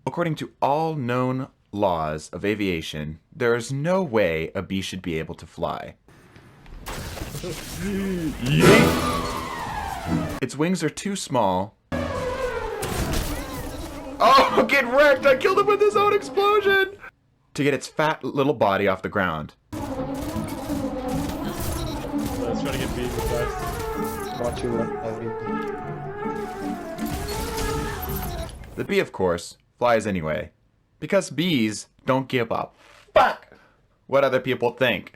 According to all known laws of aviation, there is no way a bee should be able to fly. Its wings are too small. Oh, get wrecked! I killed him with his own explosion! To get its fat little body off the ground. Let's try to get bees fast. Not too heavy. The bee, of course, flies anyway. Because bees don't give a fuck what other people think.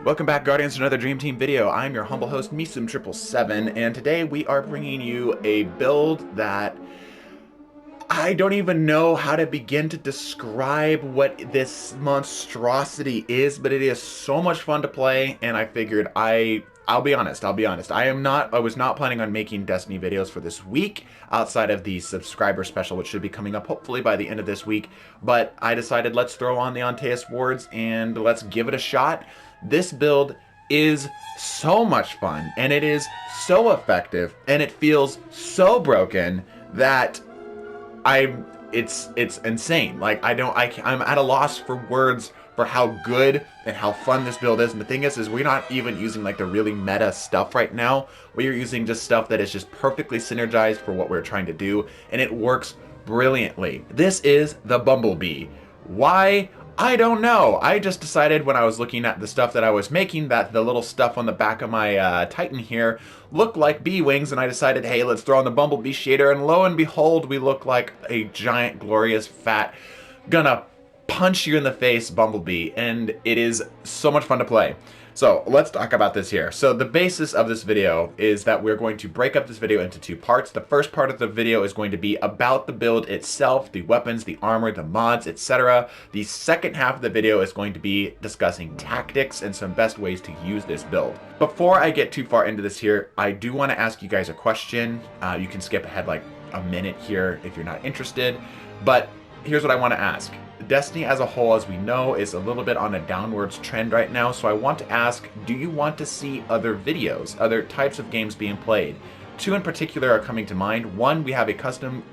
Welcome back, Guardians, to another Dream Team video. I'm your humble host, Misum777, and today we are bringing you a build that I don't even know how to begin to describe what this monstrosity is, but it is so much fun to play, and I figured I'll be honest. I was not planning on making Destiny videos for this week, outside of the subscriber special, which should be coming up hopefully by the end of this week, but I decided let's throw on the Antaeus wards and let's give it a shot. This build is so much fun, and it is so effective, and it feels so broken that it's insane. Like, I'm at a loss for words for how good and how fun this build is. And the thing is we're not even using like the really meta stuff right now. We are using just stuff that is just perfectly synergized for what we're trying to do, and it works brilliantly. This is the Bumblebee. Why? I don't know. I just decided when I was looking at the stuff that I was making that the little stuff on the back of my Titan here looked like bee wings, and I decided, hey, let's throw on the Bumblebee shader, and lo and behold, we look like a giant, glorious, fat, gonna punch you in the face Bumblebee, and it is so much fun to play. So let's talk about this here. So the basis of this video is that we're going to break up this video into two parts. The first part of the video is going to be about the build itself, the weapons, the armor, the mods, etc. The second half of the video is going to be discussing tactics and some best ways to use this build. Before I get too far into this here, I do want to ask you guys a question. You can skip ahead like a minute here if you're not interested, but here's what I want to ask. Destiny as a whole, as we know, is a little bit on a downwards trend right now, so I want to ask, do you want to see other videos, other types of games being played? Two in particular are coming to mind. One, we have a custom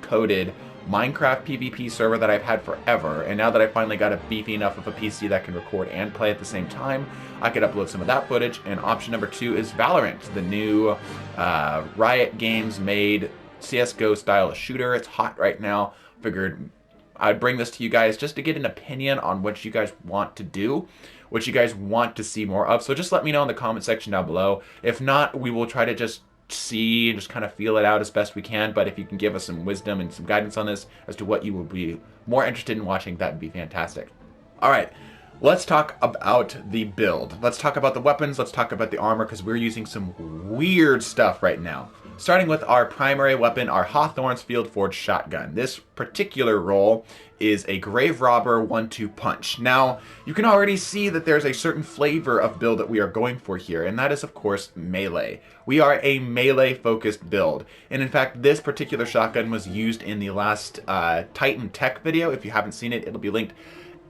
coded Minecraft PvP server that I've had forever, and now that I finally got a beefy enough of a PC that can record and play at the same time, I could upload some of that footage. And option number two is Valorant, the new Riot Games made CSGO style shooter. It's hot right now. Figured I'd bring this to you guys just to get an opinion on what you guys want to do, what you guys want to see more of. So just let me know in the comment section down below. If not, we will try to just see and just kind of feel it out as best we can. But if you can give us some wisdom and some guidance on this as to what you will be more interested in watching, that would be fantastic. All right, let's talk about the build. Let's talk about the weapons. Let's talk about the armor, because we're using some weird stuff right now. Starting with our primary weapon, our Hawthorne's Field Forged Shotgun. This particular role is a Grave Robber 1-2 punch. Now, you can already see that there's a certain flavor of build that we are going for here, and that is, of course, melee. We are a melee-focused build, and in fact, this particular shotgun was used in the last Titan Tech video. If you haven't seen it, it'll be linked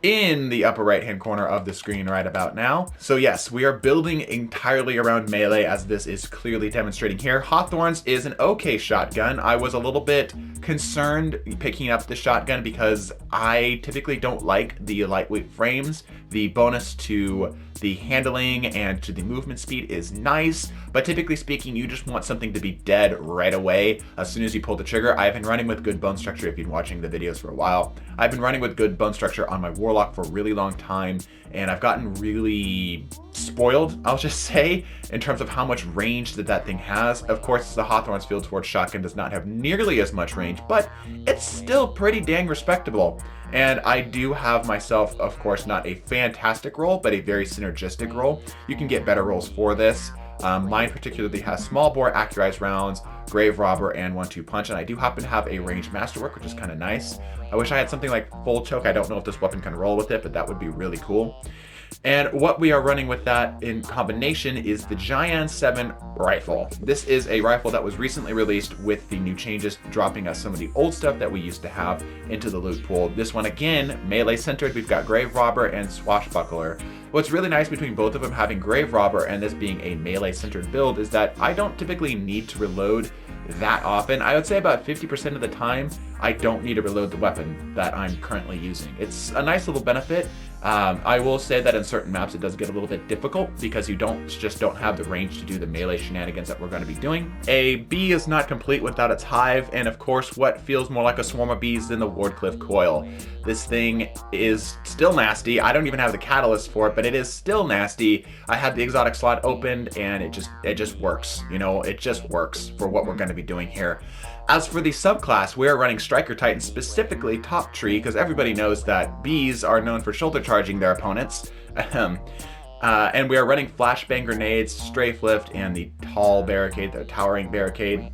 in the upper right hand corner of the screen right about now. So yes, we are building entirely around melee, as this is clearly demonstrating here. Hawthorne's is an okay shotgun. I was a little bit concerned picking up the shotgun because I typically don't like the lightweight frames. The bonus to the handling and to the movement speed is nice, but typically speaking, you just want something to be dead right away as soon as you pull the trigger. I've been running with good bone structure. If you've been watching the videos for a while, I've been running with good bone structure on my Warlock for a really long time, and I've gotten really spoiled, I'll just say, in terms of how much range that thing has. Of course, the Hawthorne's Field Forged Shotgun does not have nearly as much range, but it's still pretty dang respectable. And I do have myself, of course, not a fantastic roll, but a very synergistic roll. You can get better rolls for this. Mine particularly has small bore, accurized rounds, Grave Robber, and 1-2 punch, and I do happen to have a ranged masterwork, which is kind of nice. I wish I had something like full choke. I don't know if this weapon can roll with it, but that would be really cool. And what we are running with that in combination is the Giant 7 rifle. This is a rifle that was recently released with the new changes, dropping us some of the old stuff that we used to have into the loot pool. This one, again, melee centered. We've got Grave Robber and Swashbuckler. What's really nice between both of them having Grave Robber and this being a melee centered build is that I don't typically need to reload that often. I would say about 50% of the time I don't need to reload the weapon that I'm currently using. It's a nice little benefit. I will say that in certain maps it does get a little bit difficult because you just don't have the range to do the melee shenanigans that we're going to be doing. A bee is not complete without its hive, and of course what feels more like a swarm of bees than the Wardcliff coil. This thing is still nasty. I don't even have the catalyst for it, but it is still nasty. I had the exotic slot opened and it just works. You know, it just works for what we're going to be doing here. As for the subclass, we are running Striker Titan, specifically Top Tree, because everybody knows that bees are known for shoulder charging their opponents. And we are running Flashbang Grenades, Strafe Lift, and the Tall Barricade, the Towering Barricade.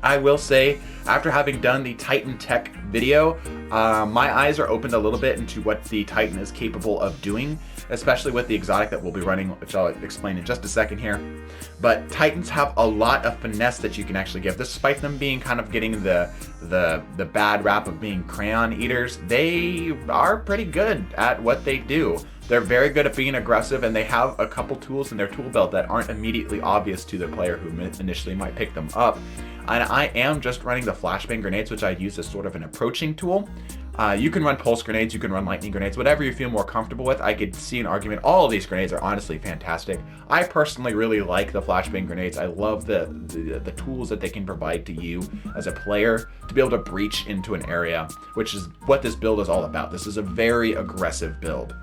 I will say, after having done the Titan Tech video, my eyes are opened a little bit into what the Titan is capable of doing, especially with the exotic that we'll be running, which I'll explain in just a second here. But Titans have a lot of finesse that you can actually give, despite them being kind of getting the bad rap of being crayon eaters. They are pretty good at what they do. They're very good at being aggressive, and they have a couple tools in their tool belt that aren't immediately obvious to the player who initially might pick them up. And I am just running the Flashbang Grenades, which I use as sort of an approaching tool. You can run Pulse Grenades, you can run Lightning Grenades, whatever you feel more comfortable with. I could see an argument. All of these grenades are honestly fantastic. I personally really like the Flashbang Grenades. I love the tools that they can provide to you as a player to be able to breach into an area, which is what this build is all about. This is a very aggressive build.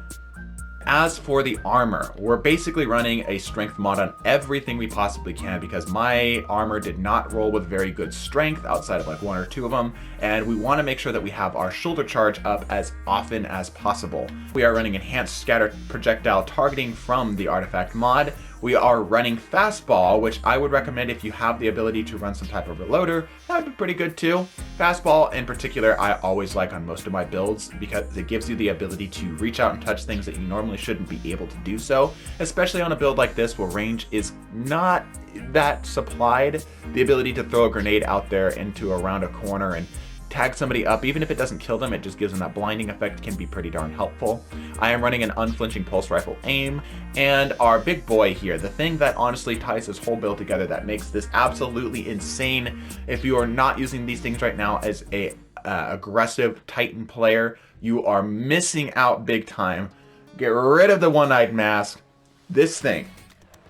As for the armor, we're basically running a strength mod on everything we possibly can because my armor did not roll with very good strength outside of like one or two of them, and we want to make sure that we have our shoulder charge up as often as possible. We are running enhanced scatter projectile targeting from the artifact mod. We are running fastball, which I would recommend if you have the ability to run some type of reloader. That would be pretty good too. Fastball in particular, I always like on most of my builds because it gives you the ability to reach out and touch things that you normally shouldn't be able to do so, especially on a build like this where range is not that supplied. The ability to throw a grenade out there into around a corner and tag somebody up, even if it doesn't kill them, it just gives them that blinding effect, can be pretty darn helpful. I am running an unflinching pulse rifle aim, and our big boy here, the thing that honestly ties this whole build together that makes this absolutely insane. If you are not using these things right now as a aggressive Titan player, you are missing out big time. Get rid of the one-eyed mask. This thing,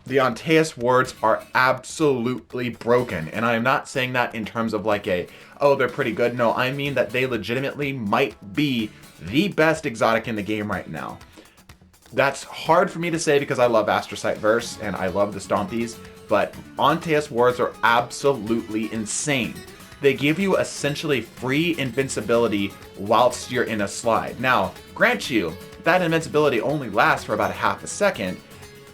the Antaeus wards, are absolutely broken. And I am not saying that in terms of like oh, they're pretty good. No, I mean that they legitimately might be the best exotic in the game right now. That's hard for me to say because I love Astrocyte Verse and I love the Stompies, but Antaeus wards are absolutely insane. They give you essentially free invincibility whilst you're in a slide. Now, grant you, that invincibility only lasts for about a half a second,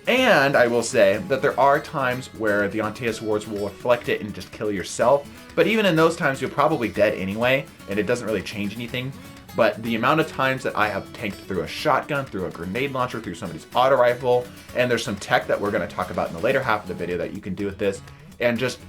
and I will say that there are times where the Antaeus wards will reflect it and just kill yourself, but even in those times you're probably dead anyway, and it doesn't really change anything. But the amount of times that I have tanked through a shotgun, through a grenade launcher, through somebody's auto rifle, and there's some tech that we're going to talk about in the later half of the video that you can do with this, and just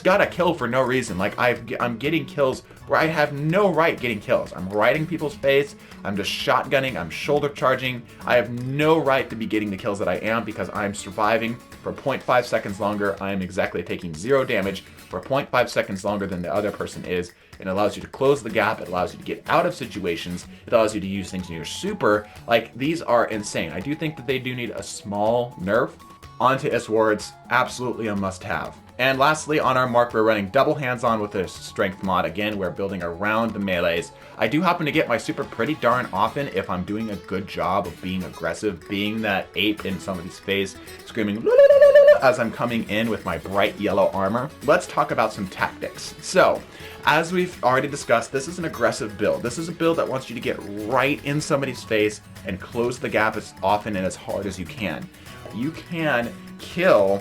got a kill for no reason. Like I'm getting kills where I have no right getting kills. I'm riding people's face, I'm just shotgunning, I'm shoulder charging. I have no right to be getting the kills that I am because I'm surviving for 0.5 seconds longer. I am exactly taking 0 damage for 0.5 seconds longer than the other person is. It allows you to close the gap, it allows you to get out of situations, it allows you to use things in your super. Like, these are insane. I do think that they do need a small nerf. Antaeus wards, absolutely a must-have. And lastly, on our mark, we're running double hands-on with a strength mod. Again, we're building around the melees. I do happen to get my super pretty darn often if I'm doing a good job of being aggressive, being that ape in somebody's face, screaming as I'm coming in with my bright yellow armor. Let's talk about some tactics. So, as we've already discussed, this is an aggressive build. This is a build that wants you to get right in somebody's face and close the gap as often and as hard as you can. You can kill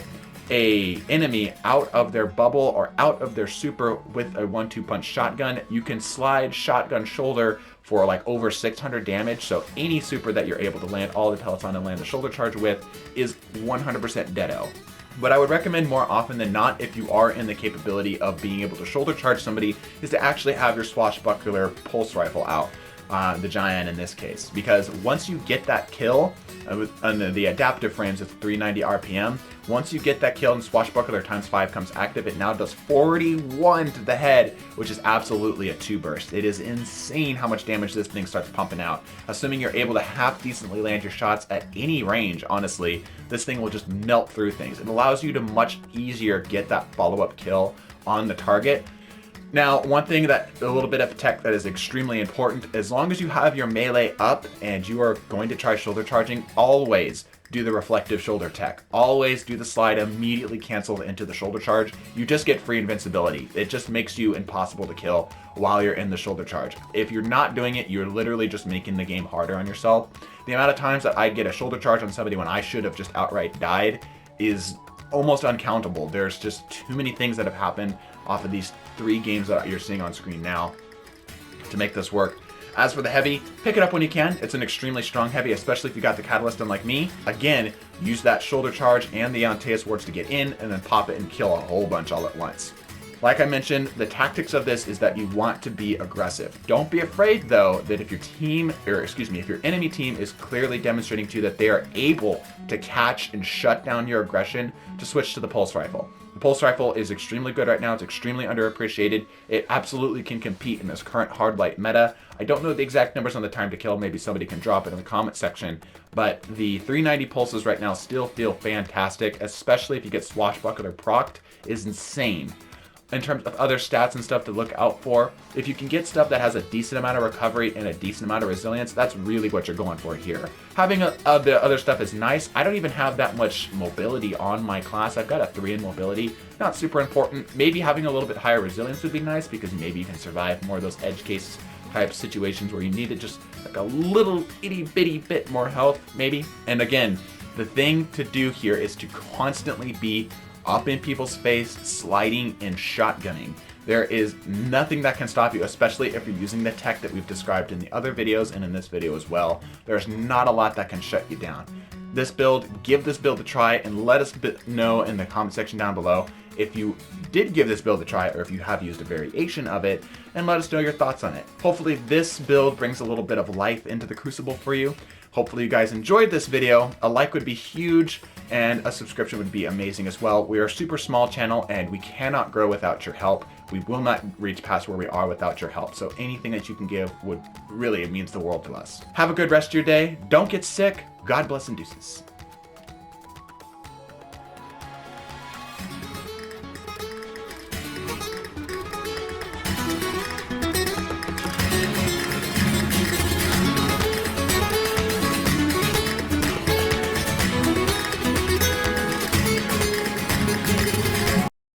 a enemy out of their bubble or out of their super with a 1-2 punch shotgun. You can slide shotgun shoulder for like over 600 damage. So any super that you're able to land all the pellets on and land the shoulder charge with is 100% deado. What I would recommend more often than not, if you are in the capability of being able to shoulder charge somebody, is to actually have your swashbuckler pulse rifle out. The giant in this case, because once you get that kill on the adaptive frames of 390 RPM, once you get that kill and swashbuckler ×5 comes active, it now does 41 to the head, which is absolutely a 2 burst. It is insane how much damage this thing starts pumping out. Assuming you're able to half decently land your shots at any range, honestly, this thing will just melt through things. It allows you to much easier get that follow-up kill on the target. Now, one thing that a little bit of tech that is extremely important, as long as you have your melee up and you are going to try shoulder charging, always do the reflective shoulder tech. Always do the slide, immediately cancel into the shoulder charge. You just get free invincibility. It just makes you impossible to kill while you're in the shoulder charge. If you're not doing it, you're literally just making the game harder on yourself. The amount of times that I get a shoulder charge on somebody when I should have just outright died is almost uncountable. There's just too many things that have happened off of these 3 games that you're seeing on screen now to make this work. As for the heavy, pick it up when you can. It's an extremely strong heavy, especially if you got the catalyst unlike me. Again, use that shoulder charge and the Antaeus wards to get in and then pop it and kill a whole bunch all at once. Like I mentioned, the tactics of this is that you want to be aggressive. Don't be afraid though that if your team, or excuse me, if your enemy team is clearly demonstrating to you that they are able to catch and shut down your aggression, to switch to the pulse rifle. The pulse rifle is extremely good right now. It's extremely underappreciated. It absolutely can compete in this current hard light meta. I don't know the exact numbers on the time to kill. Maybe somebody can drop it in the comment section. But the 390 pulses right now still feel fantastic, especially if you get swashbuckler procced, is insane. In terms of other stats and stuff to look out for, if you can get stuff that has a decent amount of recovery and a decent amount of resilience, that's really what you're going for here. Having the other stuff is nice. I don't even have that much mobility on my class. I've got a 3 in mobility. Not super important. Maybe having a little bit higher resilience would be nice because maybe you can survive more of those edge case type situations where you needed just like a little itty bitty bit more health, maybe. And again, the thing to do here is to constantly be up in people's face, sliding and shotgunning. There is nothing that can stop you, especially if you're using the tech that we've described in the other videos and in this video as well. There's not a lot that can shut you down. This build, give this build a try and let us know in the comment section down below if you did give this build a try or if you have used a variation of it, and let us know your thoughts on it. Hopefully this build brings a little bit of life into the Crucible for you. Hopefully you guys enjoyed this video. A like would be huge and a subscription would be amazing as well. We are a super small channel and we cannot grow without your help. We will not reach past where we are without your help. So anything that you can give would really, it means the world to us. Have a good rest of your day. Don't get sick. God bless and deuces.